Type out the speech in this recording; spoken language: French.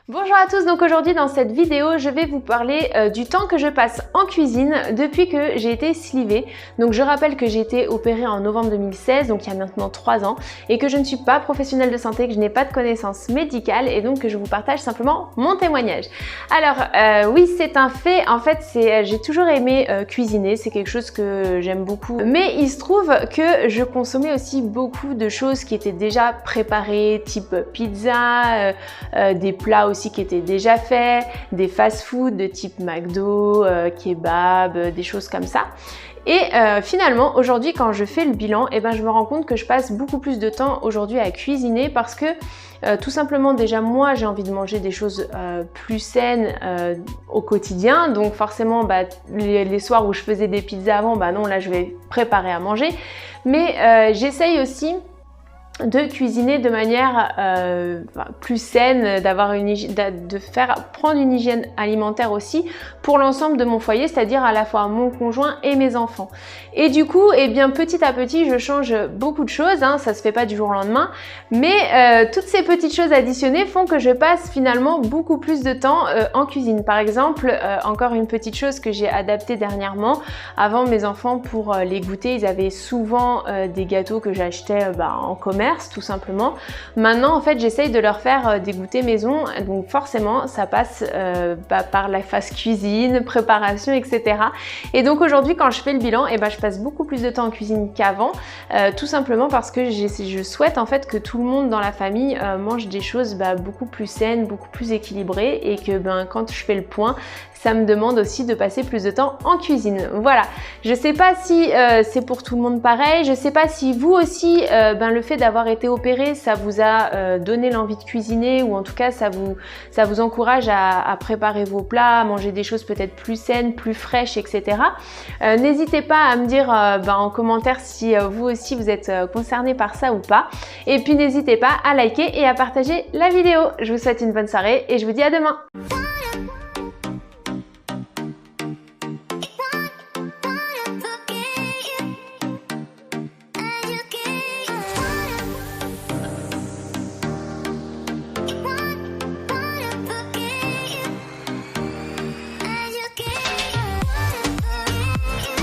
Bonjour à tous, donc aujourd'hui dans cette vidéo je vais vous parler du temps que je passe en cuisine depuis que j'ai été slivée. Donc je rappelle que j'ai été opérée en novembre 2016, donc il y a maintenant 3 ans, et que je ne suis pas professionnelle de santé, que je n'ai pas de connaissances médicales et donc que je vous partage simplement mon témoignage. Alors oui, c'est un fait, en fait j'ai toujours aimé cuisiner, c'est quelque chose que j'aime beaucoup, mais il se trouve que je consommais aussi beaucoup de choses qui étaient déjà préparées, type pizza, des plats aussi qui étaient déjà faits, des fast-food de type McDo, kebab, des choses comme ça. Et finalement, aujourd'hui, quand je fais le bilan, je me rends compte que je passe beaucoup plus de temps aujourd'hui à cuisiner parce que tout simplement, déjà moi, j'ai envie de manger des choses plus saines au quotidien. Donc forcément, les soirs où je faisais des pizzas avant, non, là, je vais préparer à manger. Mais j'essaye aussi de cuisiner de manière plus saine, prendre une hygiène alimentaire aussi pour l'ensemble de mon foyer, c'est-à-dire à la fois mon conjoint et mes enfants. Et du coup, petit à petit, je change beaucoup de choses, hein, ça se fait pas du jour au lendemain, mais toutes ces petites choses additionnées font que je passe finalement beaucoup plus de temps en cuisine. Par exemple, encore une petite chose que j'ai adaptée dernièrement, avant mes enfants pour les goûter, ils avaient souvent des gâteaux que j'achetais en commerce, tout simplement. Maintenant, en fait, j'essaye de leur faire des goûters maison, donc forcément, ça passe par la phase cuisine, préparation, etc. Et donc aujourd'hui, quand je fais le bilan, je passe beaucoup plus de temps en cuisine qu'avant, tout simplement parce que je souhaite en fait que tout le monde dans la famille mange des choses beaucoup plus saines, beaucoup plus équilibrées, et que quand je fais le point, ça me demande aussi de passer plus de temps en cuisine. Voilà, je sais pas si c'est pour tout le monde pareil, je sais pas si vous aussi, le fait d'avoir été opéré, ça vous a donné l'envie de cuisiner, ou en tout cas ça vous encourage à préparer vos plats, à manger des choses peut-être plus saines, plus fraîches, etc. N'hésitez pas à me dire en commentaire si vous aussi vous êtes concerné par ça ou pas. Et puis n'hésitez pas à liker et à partager la vidéo. Je vous souhaite une bonne soirée et je vous dis à demain.